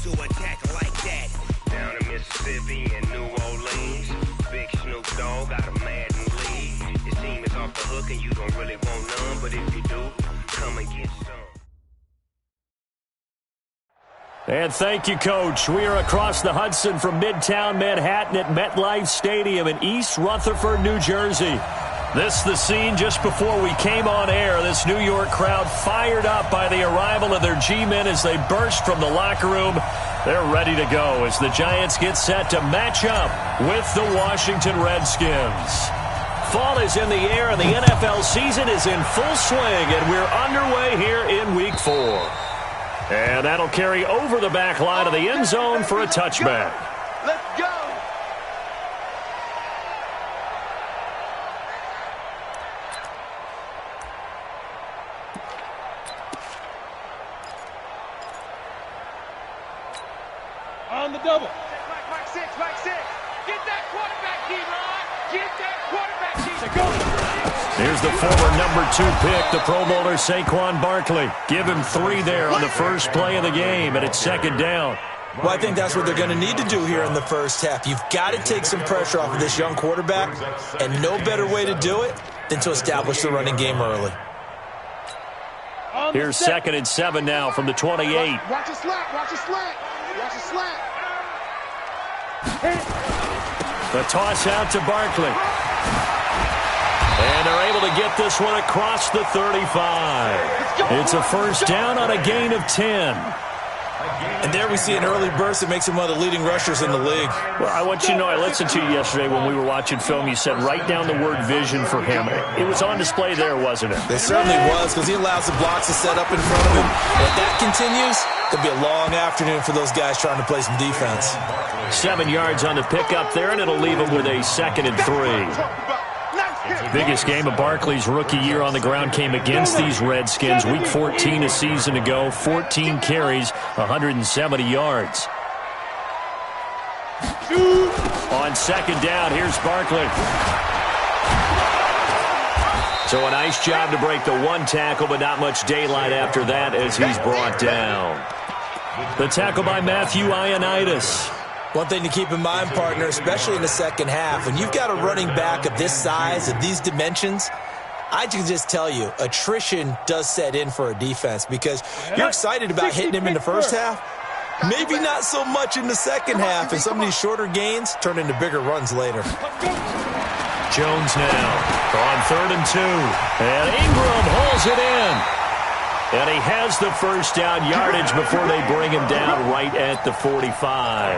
to attack like that. Down in Mississippi and New Orleans, Big Snoop Dogg got a mad in league. Your team is off the hook and you don't really want none, but if you do, come and get some. And thank you, Coach. We are across the Hudson from Midtown Manhattan at MetLife Stadium in East Rutherford, New Jersey. This is the scene just before we came on air. This New York crowd fired up by the arrival of their G-men as they burst from the locker room. They're ready to go as the Giants get set to match up with the Washington Redskins. Fall is in the air and the NFL season is in full swing, and we're underway here in Week 4. And that'll carry over the back line of the end zone for a touchback. Let's go. On the double. Mike six. Get that quarterback, D-Rod. Get that quarterback, D-Rod. Here's the former number 2 pick, the Pro Bowler Saquon Barkley. Give him 3 there on the first play of the game, and it's second down. Well, I think that's what they're going to need to do here in the first half. You've got to take some pressure off of this young quarterback, and no better way to do it than to establish the running game early. Here's 2nd and 7 now from the 28. Watch a slant. Watch a slant. The toss out to Barkley. And they're able to get this one across the 35. It's a first down on a gain of 10. And there we see an early burst that makes him one of the leading rushers in the league. Well, I want you to know, I listened to you yesterday when we were watching film. You said write down the word vision for him. It was on display there, wasn't it? It certainly was, because he allows the blocks to set up in front of him. And if that continues, it'll be a long afternoon for those guys trying to play some defense. 7 yards on the pickup there, and it'll leave him with a 2nd and 3. Biggest game of Barkley's rookie year on the ground came against these Redskins. Week 14 a season ago, 14 carries, 170 yards. On second down, here's Barkley. So a nice job to break the 1 tackle, but not much daylight after that as he's brought down. The tackle by Matthew Ioannidis. One thing to keep in mind, partner, especially in the second half, when you've got a running back of this size, of these dimensions, I can just tell you, attrition does set in for a defense because you're excited about hitting him in the first half. Maybe not so much in the second half, and some of these shorter gains turn into bigger runs later. Jones now on 3rd and 2. And Ingram holds it in. And he has the first down yardage before they bring him down right at the 45.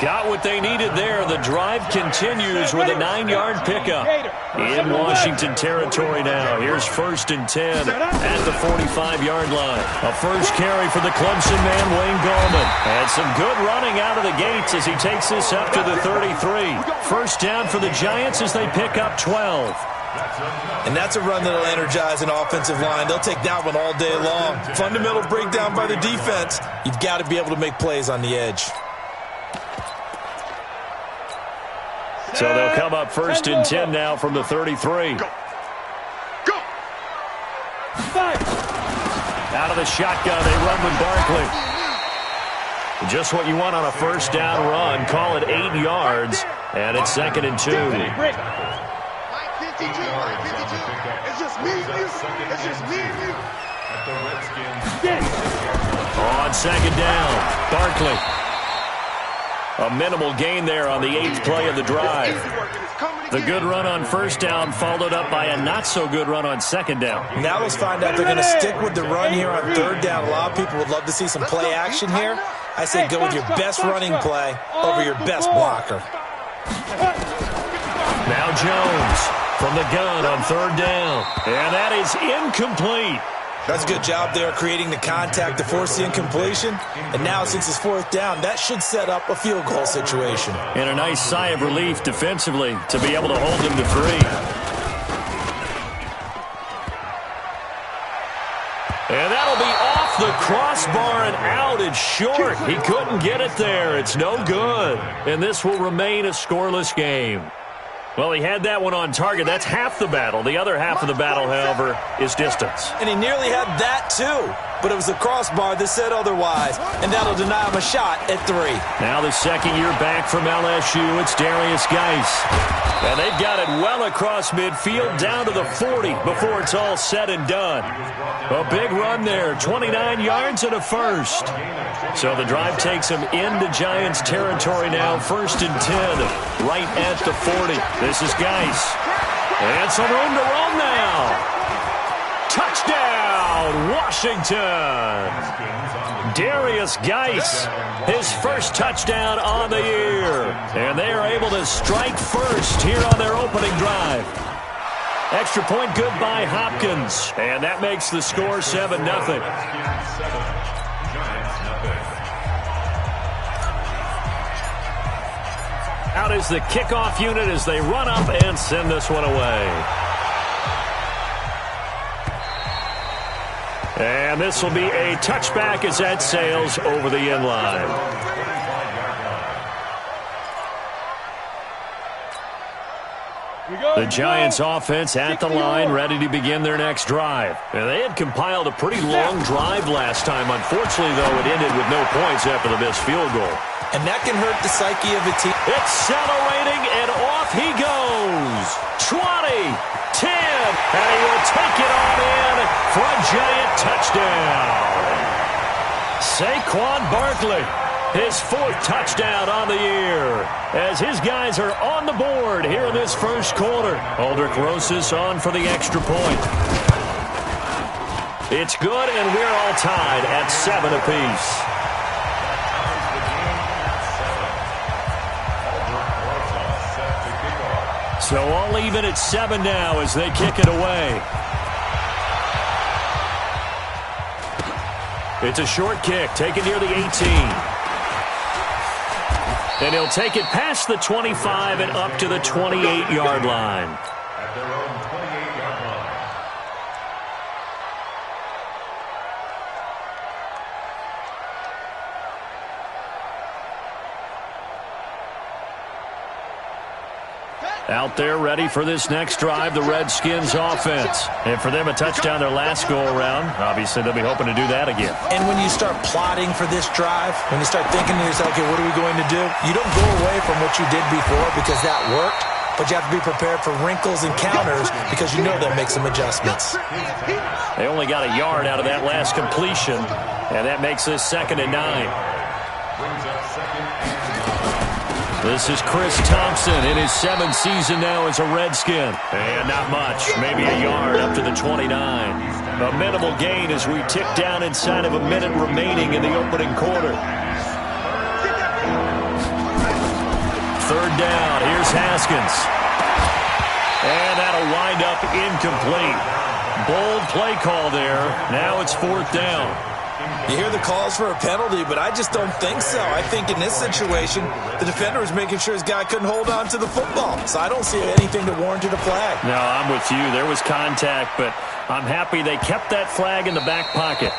Got what they needed there. The drive continues with a 9-yard pickup. In Washington territory now. Here's 1st and 10 at the 45-yard line. A first carry for the Clemson man, Wayne Gallman. And some good running out of the gates as he takes this up to the 33. First down for the Giants as they pick up 12. And that's a run that'll energize an offensive line. They'll take that one all day long. Fundamental breakdown by the defense. You've got to be able to make plays on the edge. So they'll come up 1st and 10 now from the 33. Go. Out of the shotgun, they run with Barkley. Just what you want on a first down run. Call it 8 yards, and it's 2nd and 2. It's just me and you. It's just me and you. On second down, Barkley. A minimal gain there on the 8th play of the drive. The good run on first down followed up by a not-so-good run on second down. Now let's find out if they're going to stick with the run here on 3rd down. A lot of people would love to see some play action here. I say go with your best running play over your best blocker. Now Jones from the gun on 3rd down. And that is incomplete. That's a good job there creating the contact to force the incompletion. And now since it's 4th down, that should set up a field goal situation. And a nice sigh of relief defensively to be able to hold him to 3. And that'll be off the crossbar and out. It's short. He couldn't get it there. It's no good. And this will remain a scoreless game. Well, he had that one on target. That's half the battle. The other half of the battle, however, is distance. And he nearly had that, too. But it was the crossbar that said otherwise, and that'll deny him a shot at 3. Now the second year back from LSU, it's Darius Geis. And they've got it well across midfield down to the 40 before it's all said and done. A big run there, 29 yards and a first. So the drive takes him into Giants territory now, 1st and 10, right at the 40. This is Geis. And some room to run now. Touchdown, Washington! Darius Geis, his first touchdown on the year. And they are able to strike first here on their opening drive. Extra point good by Hopkins. And that makes the score 7-0. Out is the kickoff unit as they run up and send this one away. And this will be a touchback as that sails over the end line. The Giants offense at the line, ready to begin their next drive. And they had compiled a pretty long drive last time. Unfortunately, though, it ended with no points after the missed field goal. And that can hurt the psyche of a team. Accelerating, and off he goes. 20, 10, and he will take it on in for a Giant touchdown. Saquon Barkley, his 4th touchdown on the year, as his guys are on the board here in this first quarter. Aldrich Rosas on for the extra point. It's good, and we're all tied at 7 apiece. So all even at 7 now as they kick it away. It's a short kick, taken near the 18. And he'll take it past the 25 and up to the 28-yard line. At their own 28-yard line. Out there ready for this next drive, the Redskins offense. And for them, a touchdown their last go-around. Obviously, they'll be hoping to do that again. And when you start plotting for this drive, when you start thinking to yourself, okay, what are we going to do? You don't go away from what you did before because that worked, but you have to be prepared for wrinkles and counters because you know they'll make some adjustments. They only got a yard out of that last completion, and that makes this 2nd and 9. This is Chris Thompson in his 7th season now as a Redskin. And not much, maybe a yard up to the 29. A minimal gain as we tick down inside of a minute remaining in the opening quarter. 3rd down, here's Haskins. And that'll wind up incomplete. Bold play call there. Now it's 4th down. You hear the calls for a penalty, but I just don't think so. I think in this situation, the defender was making sure his guy couldn't hold on to the football. So I don't see anything that warranted a flag. No, I'm with you. There was contact, but I'm happy they kept that flag in the back pocket.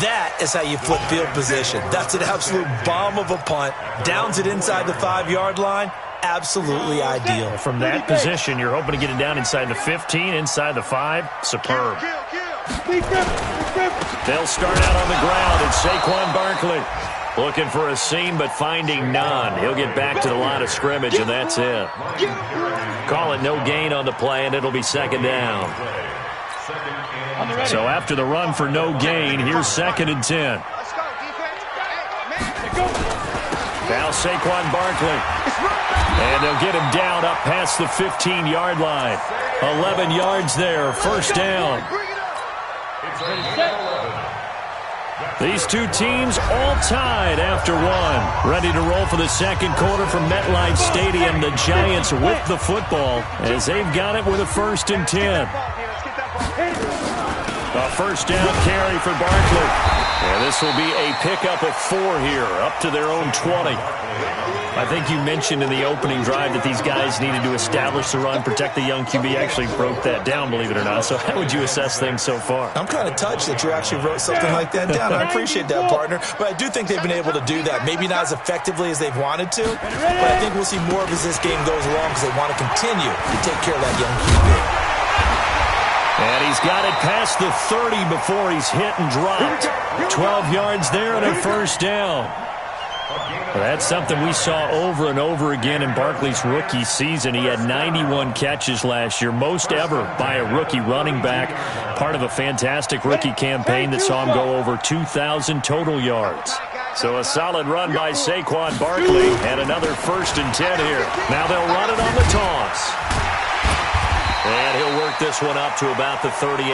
That is how you flip field position. That's an absolute bomb of a punt. Downs it inside the 5-yard line. Absolutely ideal. From that position, you're hoping to get it down inside the 15, inside the 5. Superb. They'll start out on the ground, and Saquon Barkley looking for a seam but finding none. He'll get back to the line of scrimmage, and that's it. Call it no gain on the play, and it'll be 2nd down. So after the run for no gain, here's 2nd and 10. Now Saquon Barkley. And they'll get him down up past the 15-yard line. 11 yards there, 1st down. These two teams all tied after 1. Ready to roll for the 2nd quarter from MetLife Stadium. The Giants with the football as they've got it with a 1st and 10. A 1st down carry for Barkley. And this will be a pickup of 4 here, up to their own 20. I think you mentioned in the opening drive that these guys needed to establish the run, protect the young QB. Actually broke that down, believe it or not. So how would you assess things so far? I'm kind of touched that you actually wrote something like that down. I appreciate that, partner. But I do think they've been able to do that. Maybe not as effectively as they've wanted to, but I think we'll see more of as this game goes along because they want to continue to take care of that young QB. And he's got it past the 30 before he's hit and dropped. 12 yards there and a first down. Well, that's something we saw over and over again in Barkley's rookie season. He had 91 catches last year, most ever by a rookie running back, part of a fantastic rookie campaign that saw him go over 2,000 total yards. So a solid run by Saquon Barkley and another 1st and 10 here. Now they'll run it on the toss. And he'll work this one up to about the 38.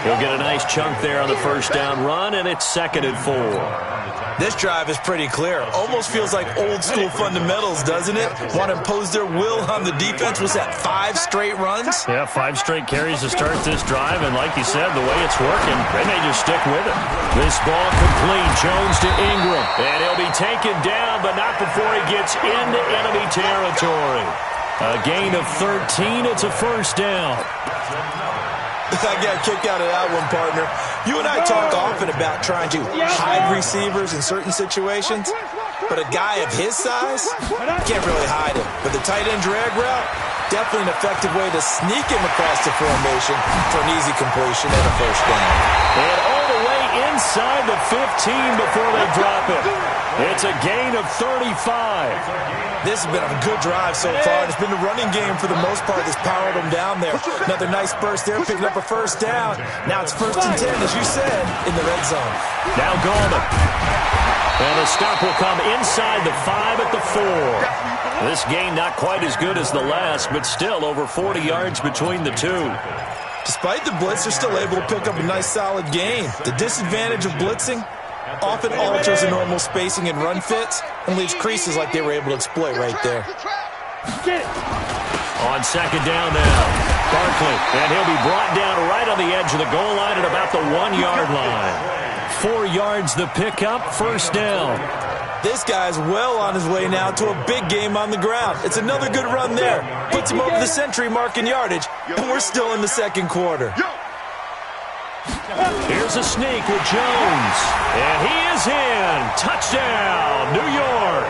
He'll get a nice chunk there on the first down run, and it's 2nd and 4. This drive is pretty clear. Almost feels like old school fundamentals, doesn't it? Want to impose their will on the defense. Was that 5 straight runs? Yeah, 5 straight carries to start this drive, and like you said, the way it's working, they may just stick with it. This ball complete. Jones to Ingram, and he'll be taken down, but not before he gets into enemy territory. A gain of 13. It's a first down. I got a kick out of that one, partner. You and I talk often about trying to hide receivers in certain situations, but a guy of his size can't really hide him. But the tight end drag route, definitely an effective way to sneak him across the formation for an easy completion and a first down. And all the way inside the 15 before they drop it. It's a gain of 35. This has been a good drive so far. It's been the running game for the most part that's powered them down there. Another nice burst there, picking up a first down. Now it's 1st and 10, as you said, in the red zone. Now Gallman. And the stop will come inside the 5 at the 4. This gain not quite as good as the last, but still over 40 yards between the two. Despite the blitz, they're still able to pick up a nice solid gain. The disadvantage of blitzing often alters the normal spacing and run fits and leaves creases like they were able to exploit right there. On 2nd down now, Barkley, and he'll be brought down right on the edge of the goal line at about the 1-yard line. 4 yards the pickup, first down. This guy's well on his way now to a big game on the ground. It's another good run there. Puts him over the century mark in yardage, and we're still in the 2nd quarter. Here's a sneak with Jones, and he is in. Touchdown, New York.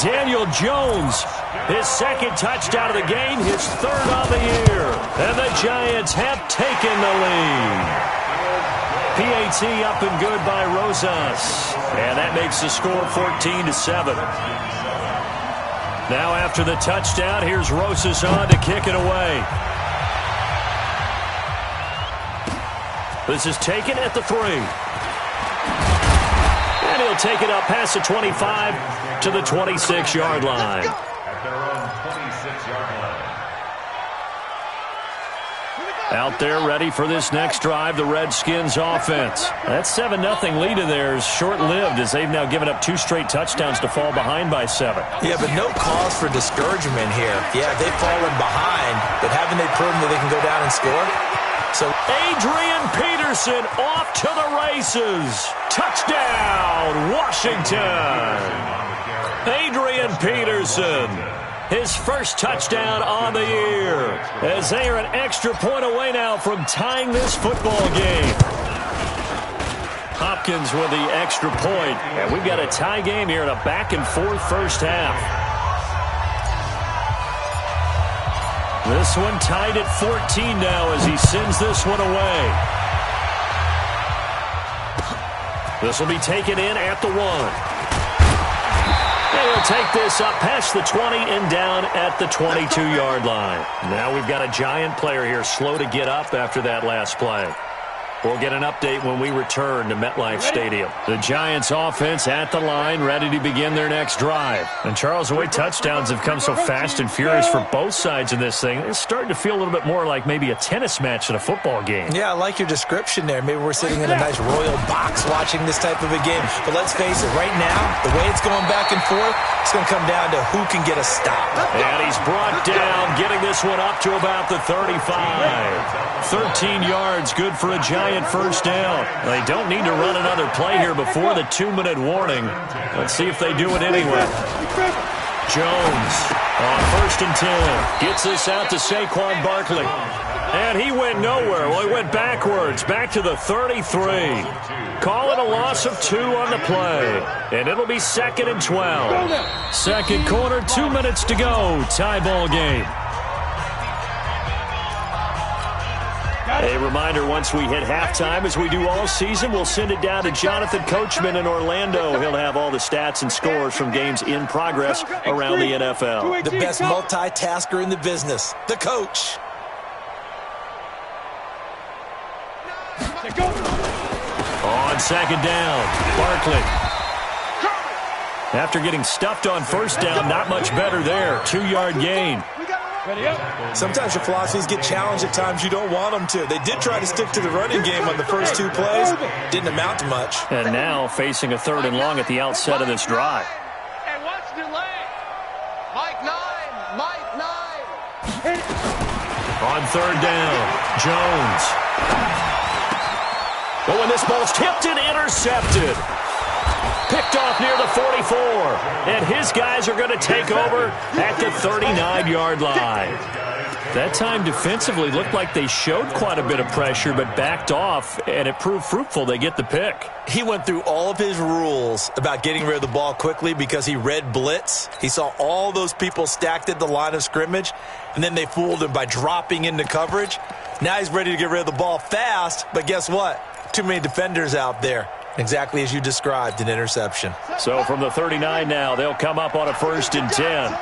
Daniel Jones, his 2nd touchdown of the game, his 3rd on the year. And the Giants have taken the lead. PAT up and good by Rosas, and that makes the score 14-7. Now after the touchdown, here's Rosas on to kick it away. This is taken at the 3. And he'll take it up past the 25 to the 26-yard line. At their own 26-yard line. Out there ready for this next drive, the Redskins offense. That 7-0 lead of theirs short-lived as they've now given up 2 straight touchdowns to fall behind by 7. Yeah, but no cause for discouragement here. Yeah, they've fallen behind, but haven't they proven that they can go down and score? So Adrian Peterson off to the races. Touchdown, Washington. Adrian Peterson, his first touchdown on the year, as they are an extra point away now from tying this football game. Hopkins with the extra point, and we've got a tie game here in a back-and-forth first half. This one tied at 14 now as he sends this one away. This will be taken in at the 1. And he'll take this up past the 20 and down at the 22-yard line. Now we've got a Giant player here slow to get up after that last play. We'll get an update when we return to MetLife Stadium. The Giants offense at the line, ready to begin their next drive. And Charles, the way touchdowns have come so fast and furious for both sides of this thing, it's starting to feel a little bit more like maybe a tennis match than a football game. Yeah, I like your description there. Maybe we're sitting in a nice royal box watching this type of a game. But let's face it, right now, the way it's going back and forth, It's going to come down to who can get a stop. And he's brought down, getting this one up to about the 35. 13 yards, good for a giant first down. They don't need to run another play here before the 2-minute warning. Let's see if they do it anyway. Jones on 1st and 10. Gets this out to Saquon Barkley. And he went nowhere. Well, he went backwards, back to the 33. Call it a loss of 2 on the play. And it'll be 2nd and 12. Second quarter, 2 minutes to go. Tie ball game. A reminder, once we hit halftime, as we do all season, we'll send it down to Jonathan Coachman in Orlando. He'll have all the stats and scores from games in progress around the NFL. The best multitasker in the business, the coach. On 2nd down, Barkley. After getting stuffed on 1st down, not much better there. 2-yard gain. Sometimes your philosophies get challenged at times you don't want them to. They did try to stick to the running game on the first 2 plays. Didn't amount to much. And now facing a 3rd and long at the outset of this drive. And what's delay? Mike 9. On 3rd down, Jones. But when this ball's tipped and intercepted. Picked off near the 44. And his guys are going to take over at the 39-yard line. That time defensively looked like they showed quite a bit of pressure but backed off, and it proved fruitful. They get the pick. He went through all of his rules about getting rid of the ball quickly because he read blitz. He saw all those people stacked at the line of scrimmage, and then they fooled him by dropping into coverage. Now he's ready to get rid of the ball fast, but guess what? Too many defenders out there. Exactly as you described, an interception. So from the 39 now, they'll come up on a 1st and 10.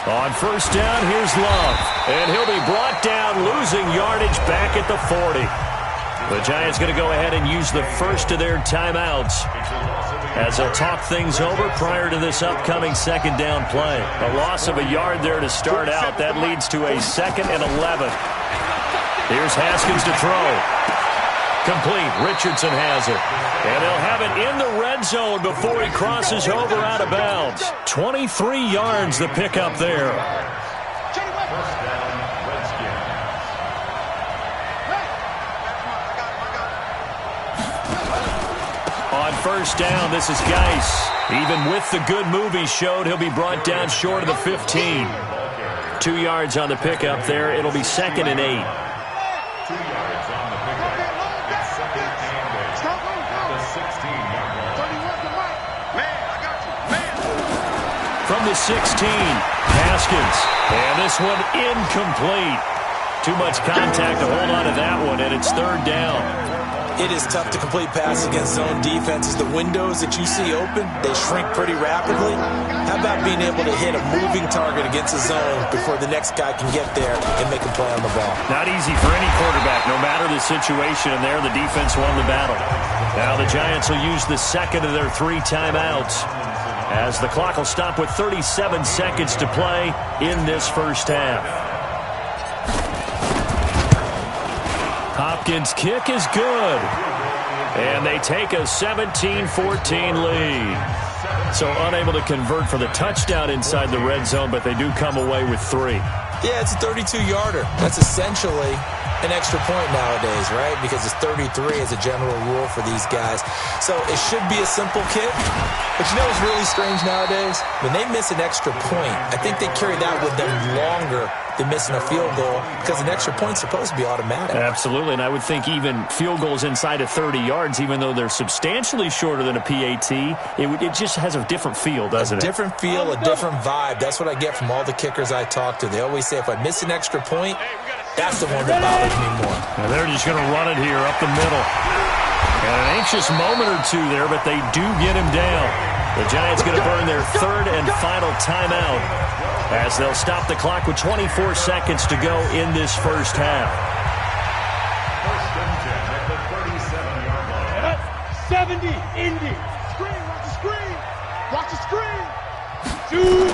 On 1st down, here's Love. And he'll be brought down, losing yardage back at the 40. The Giants going to go ahead and use the first of their timeouts as they'll talk things over prior to this upcoming 2nd down play. A loss of a yard there to start out. That leads to a 2nd and 11. Here's Haskins to throw. Complete. Richardson has it. And they'll have it in the red zone before he crosses over out of bounds. 23 yards the pickup there. On 1st down, this is Geis. Even with the good move he showed, he'll be brought down short of the 15. 2 yards on the pickup there. It'll be 2nd and 8. 2 yards on the pickup. It's 2nd and 8 at the 16-yard line. From the 16, Haskins. And this one incomplete. Too much contact to hold on to that one, and it's 3rd down. It is tough to complete passes against zone defenses. The windows that you see open, they shrink pretty rapidly. How about being able to hit a moving target against a zone before the next guy can get there and make a play on the ball? Not easy for any quarterback, no matter the situation, and there the defense won the battle. Now the Giants will use the 2nd of their 3 timeouts as the clock will stop with 37 seconds to play in this first half. Hopkins' kick is good. And they take a 17-14 lead. So unable to convert for the touchdown inside the red zone, but they do come away with 3. Yeah, it's a 32-yarder. That's essentially an extra point nowadays, right? Because it's 33 as a general rule for these guys. So it should be a simple kick. But you know what's really strange nowadays? When they miss an extra point, I think they carry that with them longer than missing a field goal because an extra point's supposed to be automatic. Absolutely, and I would think even field goals inside of 30 yards, even though they're substantially shorter than a PAT, it just has a different feel, doesn't it? A different feel, a different vibe. That's what I get from all the kickers I talk to. They always say if I miss an extra point, that's the one that bothers me more. And they're just going to run it here up the middle. And an anxious moment or two there, but they do get him down. The Giants going to burn their 3rd and final timeout as they'll stop the clock with 24 seconds to go in this first half. 1st and 10 at the 37-yard line. 70, Indy. Screen, watch the screen. Watch the screen. 2.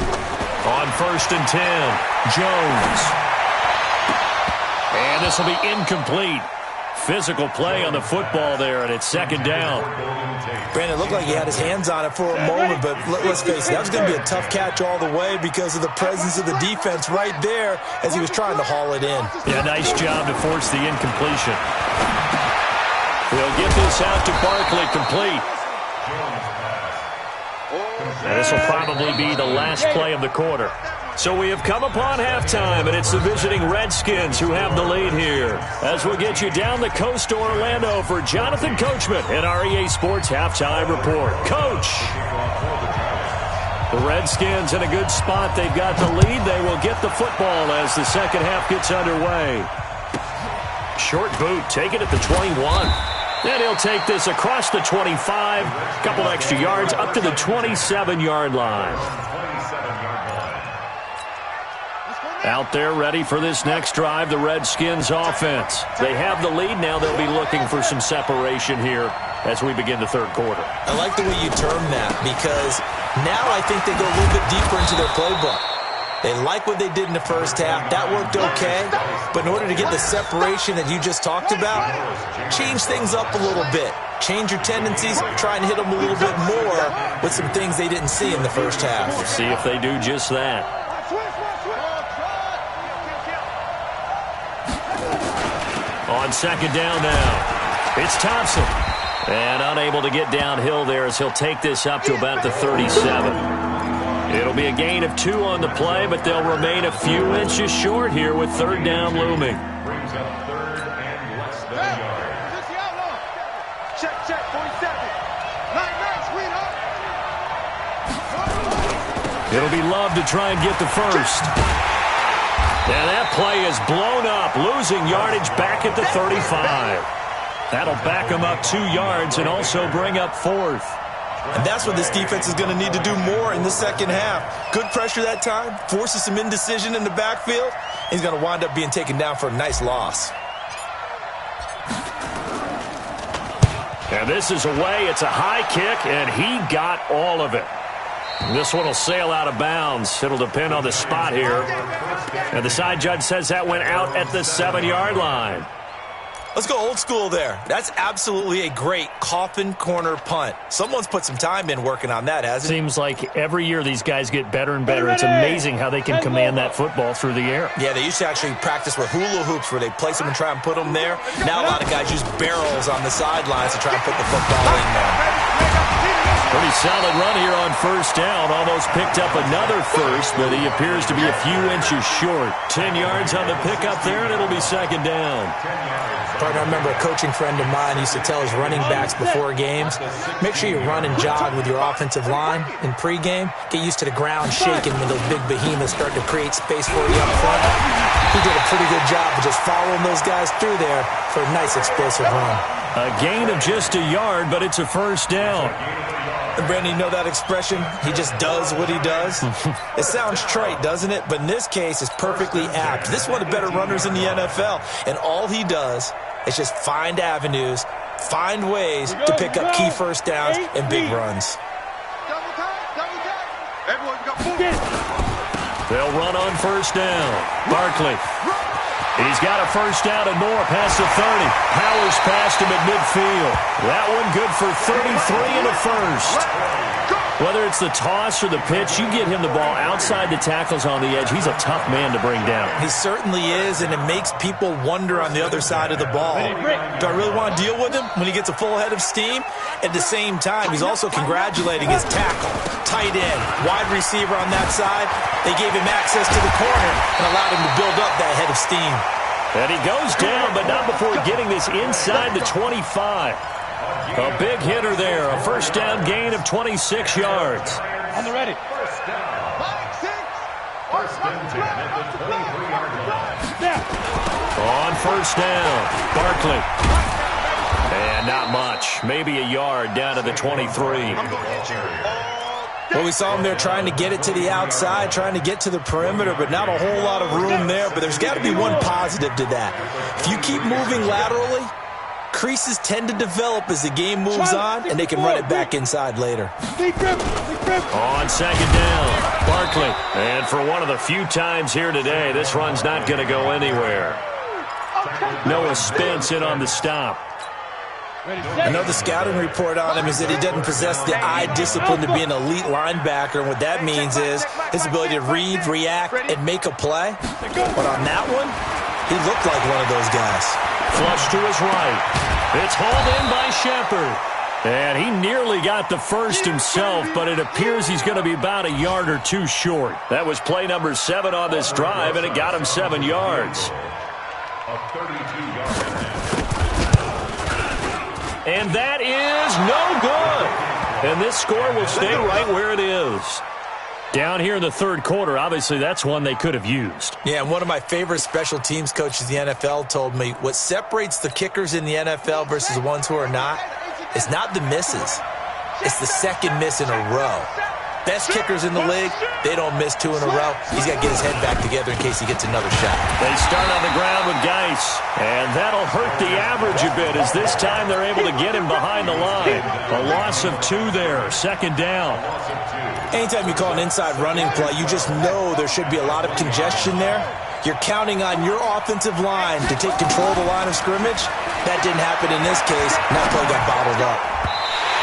On 1st and 10, Jones. And this will be incomplete. physical play on the football there, and it's second down. Brandon, it looked like he had his hands on it for a moment, but let's face it, that was going to be a tough catch all the way because of the presence of the defense right there as he was trying to haul it in. Yeah, nice job to force the incompletion. He'll get this out to Barkley, complete. And this will probably be the last play of the quarter. So we have come upon halftime, and it's the visiting Redskins who have the lead here. As we'll get you down the coast to Orlando for Jonathan Coachman in our EA Sports Halftime Report. Coach! The Redskins in a good spot. They've got the lead. They will get the football as the second half gets underway. Short boot, take it at the 21. Then he'll take this across the 25, a couple extra yards up to the 27-yard line. Out there ready for this next drive, the Redskins offense. They have the lead now. They'll be looking for some separation here as we begin the third quarter. I like the way you term that because now I think they go a little bit deeper into their playbook. They like what they did in the first half. That worked okay. But in order to get the separation that you just talked about, change things up a little bit. Change your tendencies, try and hit them a little bit more with some things they didn't see in the first half. We'll see if they do just that. On second down now, it's Thompson. And unable to get downhill there as he'll take this up to about the 37. It'll be a gain of 2 on the play, but they'll remain a few inches short here with third down looming. Brings up third and less than a yard. Check, 47. Nice, sweetheart. It'll be Love to try and get the first. And that play is blown up, losing yardage back at the 35. That'll back him up 2 yards and also bring up fourth. And that's what this defense is going to need to do more in the second half. Good pressure that time, forces some indecision in the backfield. He's going to wind up being taken down for a nice loss. And this is away. It's a high kick, and he got all of it. This one will sail out of bounds. It'll depend on the spot here. And the side judge says that went out at the 7-yard line. Let's go old school there. That's absolutely a great coffin corner punt. Someone's put some time in working on that, hasn't it? Seems like every year these guys get better and better. It's amazing how they can command that football through the air. Yeah, they used to actually practice with hula hoops where they place them and try and put them there. Now a lot of guys use barrels on the sidelines to try and put the football in there. Pretty solid run here on first down. Almost picked up another first, but he appears to be a few inches short. 10 yards on the pickup there, and it'll be second down. Partner, I remember a coaching friend of mine used to tell his running backs before games, make sure you run and jog with your offensive line in pregame. Get used to the ground shaking when those big behemoths start to create space for you up front. He did a pretty good job of just following those guys through there for a nice explosive run. A gain of just a yard, but it's a first down. And Brandon, you know that expression? He just does what he does. It sounds trite, doesn't it? But in this case, it's perfectly apt. This is one of the better runners in the NFL. And all he does is just find avenues, find ways to pick up key first downs and big runs. They'll run on first down. Barkley. He's got a first down and more past the 30. Powers past him at midfield. That one good for 33 and a first. Whether it's the toss or the pitch, you get him the ball outside the tackles on the edge. He's a tough man to bring down. He certainly is, and it makes people wonder on the other side of the ball. Do I really want to deal with him when he gets a full head of steam? At the same time, he's also congratulating his tackle, tight end, wide receiver on that side. They gave him access to the corner and allowed him to build up that head of steam. And he goes down, but not before getting this inside the 25. A big hitter there. A first down gain of 26 yards. On the ready. First down. First and 10 at the 23-yard line. On first down, Barkley. And not much. Maybe a yard down to the 23. Well, we saw him there trying to get it to the outside, trying to get to the perimeter, but not a whole lot of room there. But there's got to be one positive to that. If you keep moving laterally, creases tend to develop as the game moves on, and they can run it back inside later. On second down, Barkley. And for one of the few times here today, this run's not going to go anywhere. Noah Spence in on the stop. Another scouting report on him is that he doesn't possess the eye discipline to be an elite linebacker. And what that means is his ability to read, react, and make a play. But on that one, he looked like one of those guys. Flush to his right. It's hauled in by Shepard. And he nearly got the first himself, but it appears he's going to be about a yard or two short. That was play number 7 on this drive, and it got him 7 yards. A 32-yard attempt. And that is no good. And this score will stay right where it is. Down here in the third quarter, obviously that's one they could have used. Yeah, and one of my favorite special teams coaches in the NFL told me what separates the kickers in the NFL versus the ones who are not is not the misses. It's the second miss in a row. Best kickers in the league, they don't miss 2 in a row. He's got to get his head back together in case he gets another shot. They start on the ground with Geis, and that'll hurt the average a bit as this time they're able to get him behind the line. A loss of 2 there, second down. Anytime you call an inside running play, you just know there should be a lot of congestion there. You're counting on your offensive line to take control of the line of scrimmage. That didn't happen in this case, and that play got bottled up.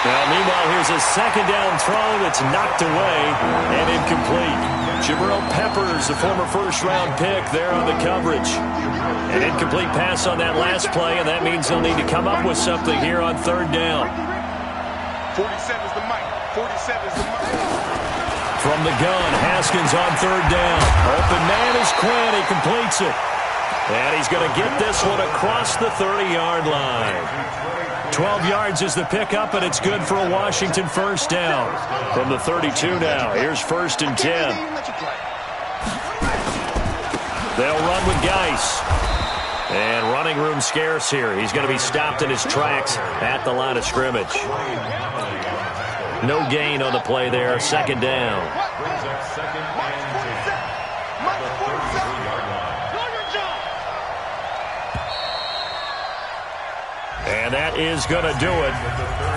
Now, meanwhile, here's a second down throw that's knocked away and incomplete. Jabril Peppers, the former first-round pick, there on the coverage. An incomplete pass on that last play, and that means they'll need to come up with something here on third down. 47's the mic. 47's the mic. From the gun, Haskins on third down. Open man is Quinn. He completes it. And he's going to get this one across the 30-yard line. 12 yards is the pickup, and it's good for a Washington first down. From the 32 now, here's 1st and 10. They'll run with Geis. And running room scarce here. He's going to be stopped in his tracks at the line of scrimmage. No gain on the play there, second down. And that is going to do it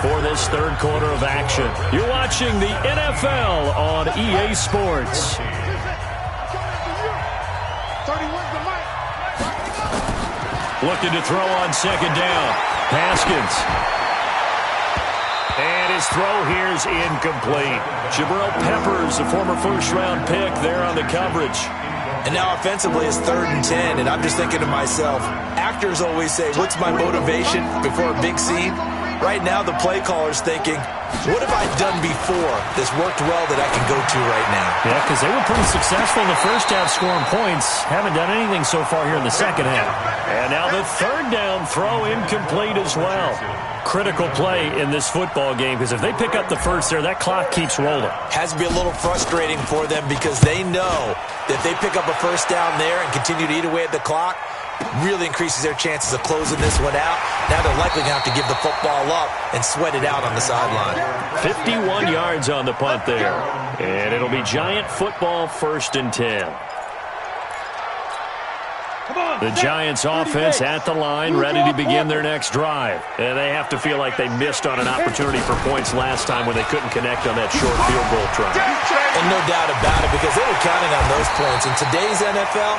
for this third quarter of action. You're watching the NFL on EA Sports. Looking to throw on second down. Haskins. And his throw here is incomplete. Jabril Peppers, a former first-round pick, there on the coverage. And now offensively it's 3rd and 10, and I'm just thinking to myself, actors always say, what's my motivation before a big scene? Right now the play caller's thinking, what have I done before that's worked well that I can go to right now? Yeah, because they were pretty successful in the first half scoring points. Haven't done anything so far here in the second half. And now the third down throw incomplete as well. Critical play in this football game because if they pick up the first there, that clock keeps rolling. Has to be a little frustrating for them because they know that if they pick up a first down there and continue to eat away at the clock, really increases their chances of closing this one out. Now they're likely going to have to give the football up and sweat it out on the sideline. 51 yards on the punt there. And it'll be Giant football, 1st and 10. The Giants offense at the line, ready to begin their next drive. And they have to feel like they missed on an opportunity for points last time when they couldn't connect on that short field goal try. And no doubt about it, because they were counting on those points. In today's NFL,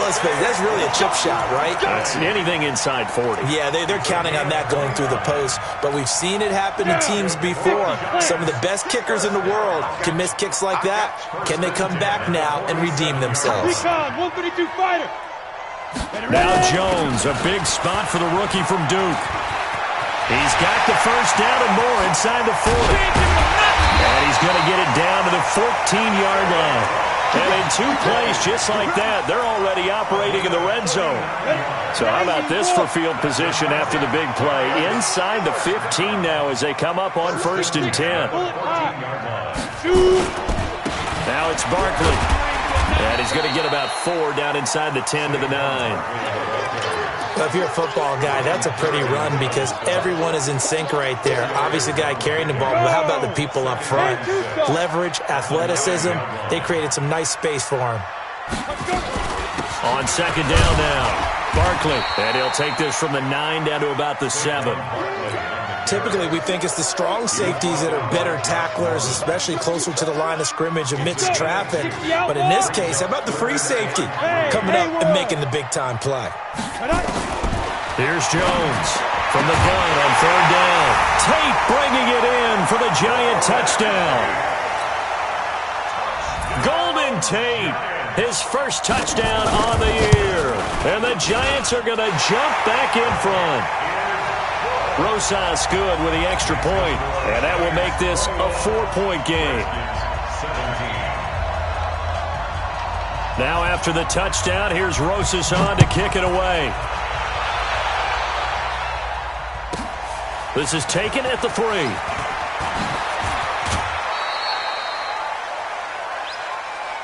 let's face it, that's really a chip shot, right? That's anything inside 40. Yeah, they're counting on that going through the post. But we've seen it happen to teams before. Some of the best kickers in the world can miss kicks like that. Can they come back now and redeem themselves? 132 fighter. Now Jones, a big spot for the rookie from Duke. He's got the first down and more inside the 40. And he's going to get it down to the 14-yard line. And in 2 plays just like that, they're already operating in the red zone. So how about this for field position after the big play? Inside the 15 now as they come up on 1st and 10. Now it's Barkley. And he's going to get about 4 down inside the 10 to the 9. Well, if you're a football guy, that's a pretty run because everyone is in sync right there. Obviously, the guy carrying the ball, but how about the people up front? Leverage, athleticism, they created some nice space for him. On second down now, Barkley. And he'll take this from the 9 down to about the 7. typically we think it's the strong safeties that are better tacklers, especially closer to the line of scrimmage amidst traffic. But in this case, how about the free safety coming up and making the big-time play? Here's Jones from the gun on third down. Tate bringing it in for the Giant touchdown. Golden Tate, his first touchdown on the year. And the Giants are going to jump back in front. Rosas good with the extra point, and that will make this a 4-point game. Now after the touchdown, here's Rosas on to kick it away. This is taken at the 3.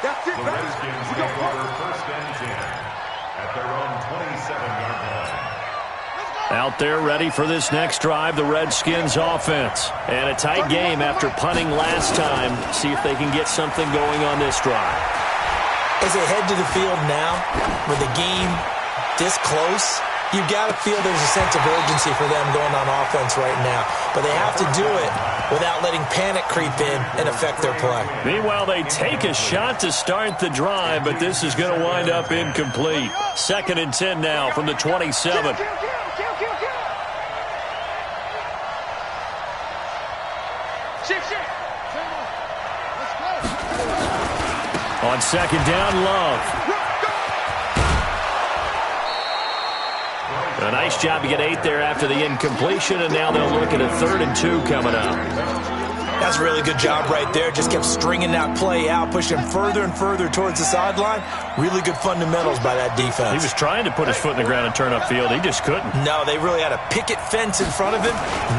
That's it, The Redskins take over first and 10 at their own 27-yard line. Out there ready for this next drive, the Redskins offense. And a tight game after punting last time. See if they can get something going on this drive. As they head to the field now, with the game this close, you've got to feel there's a sense of urgency for them going on offense right now. But they have to do it without letting panic creep in and affect their play. Meanwhile, they take a shot to start the drive, but this is going to wind up incomplete. 2nd and 10 now from the 27. On 2nd down, Love. A nice job to get 8 there after the incompletion, and now they'll look at a 3rd and 2 coming up. That's a really good job right there. Just kept stringing that play out, pushing further and further towards the sideline. Really good fundamentals by that defense. He was trying to put his foot in the ground and turn upfield. He just couldn't. No, they really had a picket fence in front of him.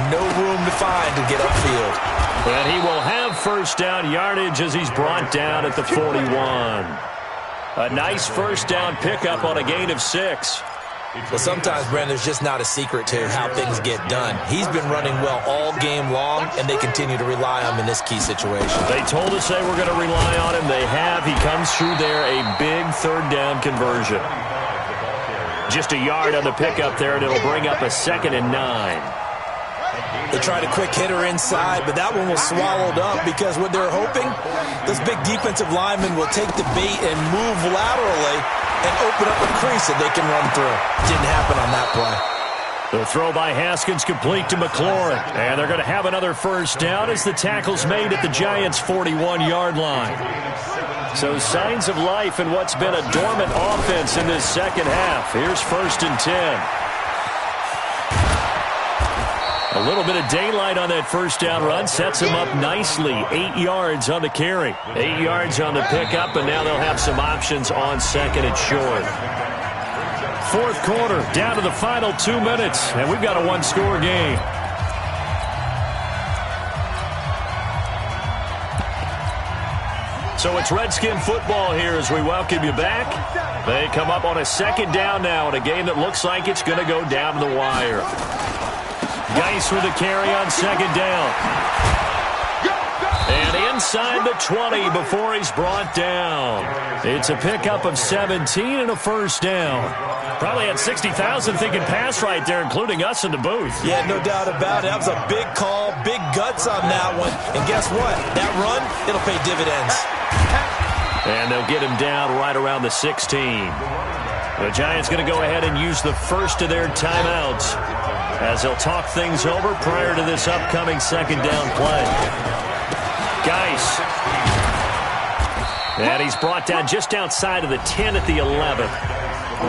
No room to find to get upfield. And he will have first down yardage as he's brought down at the 41. A nice first down pickup on a gain of 6. Well, sometimes, Brandon, there's just not a secret to how things get done. He's been running well all game long, and they continue to rely on him in this key situation. They told us they were going to rely on him. They have. He comes through there, a big 3rd down conversion. Just a yard on the pickup there, and it'll bring up a 2nd and 9. They tried a quick hitter inside, but that one was swallowed up because what they're hoping, those big defensive linemen will take the bait and move laterally and open up a crease that they can run through. Didn't happen on that play. The throw by Haskins complete to McLaurin. And they're going to have another first down as the tackle's made at the Giants' 41-yard line. So signs of life in what's been a dormant offense in this second half. Here's 1st and 10. A little bit of daylight on that first down run sets him up nicely. 8 yards on the carry. 8 yards on the pickup, and now they'll have some options on 2nd and short. 4th quarter, down to the final 2 minutes, and we've got a 1-score game. So it's Redskin football here as we welcome you back. They come up on a 2nd down now in a game that looks like it's going to go down to the wire. Geis with a carry on 2nd down. And inside the 20 before he's brought down. It's a pickup of 17 and a first down. Probably had 60,000 thinking pass right there, including us in the booth. Yeah, no doubt about it. That was a big call, big guts on that one. And guess what? That run, it'll pay dividends. And they'll get him down right around the 16. The Giants going to go ahead and use the first of their timeouts as they'll talk things over prior to this upcoming 2nd down play. Geis. And he's brought down just outside of the 10 at the 11.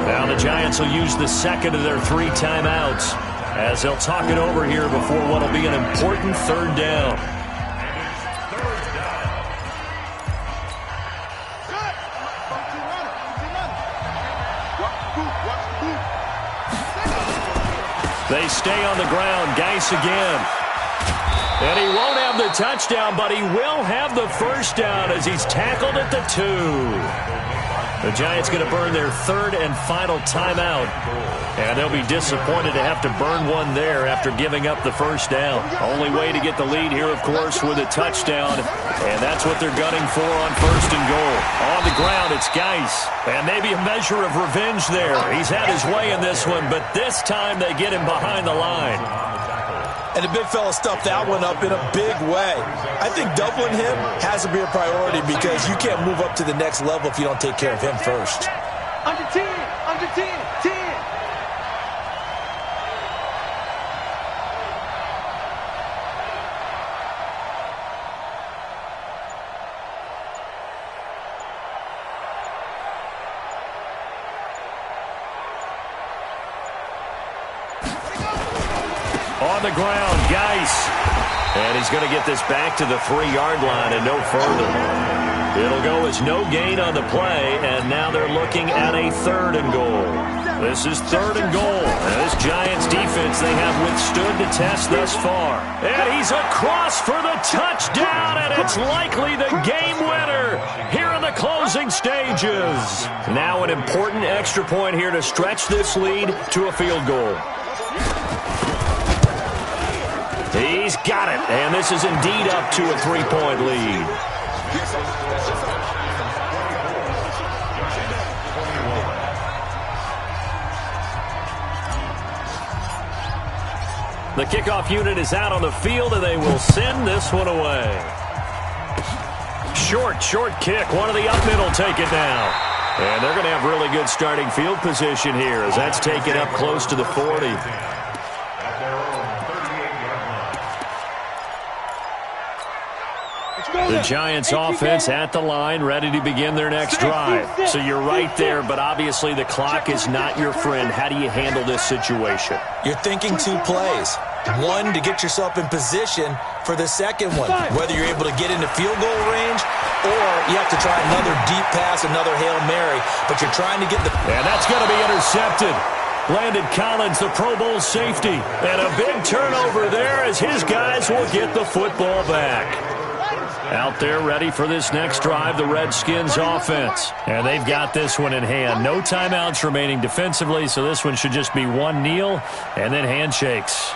Now the Giants will use the 2nd of their 3 timeouts as they'll talk it over here before what will be an important 3rd down. They stay on the ground. Geis again. And he won't have the touchdown, but he will have the first down as he's tackled at the 2. The Giants going to burn their 3rd and final timeout. And they'll be disappointed to have to burn one there after giving up the first down. Only way to get the lead here, of course, with a touchdown. And that's what they're gunning for on 1st and goal. On the ground, it's Geis. And maybe a measure of revenge there. He's had his way in this one, but this time they get him behind the line. And the big fella stuffed that one up in a big way. I think doubling him has to be a priority because you can't move up to the next level if you don't take care of him first. Under 10, under 10, 10. On the ground, Geis. And he's going to get this back to the 3-yard line and no further. It'll go as no gain on the play, and now they're looking at a 3rd and goal. This is 3rd and goal. And this Giants defense they have withstood the test thus far. And he's across for the touchdown, and it's likely the game winner here in the closing stages. Now an important extra point here to stretch this lead to a field goal. He's got it, and this is indeed up to a 3-point lead. The kickoff unit is out on the field, and they will send this one away. Short kick. One of the up mid will take it now. And they're going to have really good starting field position here as that's taken up close to the 40. The Giants offense at the line, ready to begin their next drive. So you're right there, but obviously the clock is not your friend. How do you handle this situation? You're thinking 2 plays. One, to get yourself in position for the second one, whether you're able to get into field goal range or you have to try another deep pass, another Hail Mary, but you're trying to get the... And that's going to be intercepted. Landon Collins, the Pro Bowl safety, and a big turnover there as his guys will get the football back. Out there ready for this next drive, the Redskins offense. And they've got this one in hand. No timeouts remaining defensively, so this one should just be one kneel and then handshakes.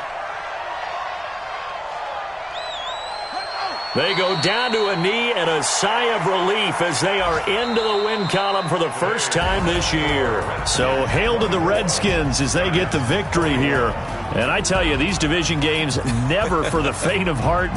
They go down to a knee and a sigh of relief as they are into the win column for the first time this year. So hail to the Redskins as they get the victory here. And I tell you, these division games never for the faint of heart.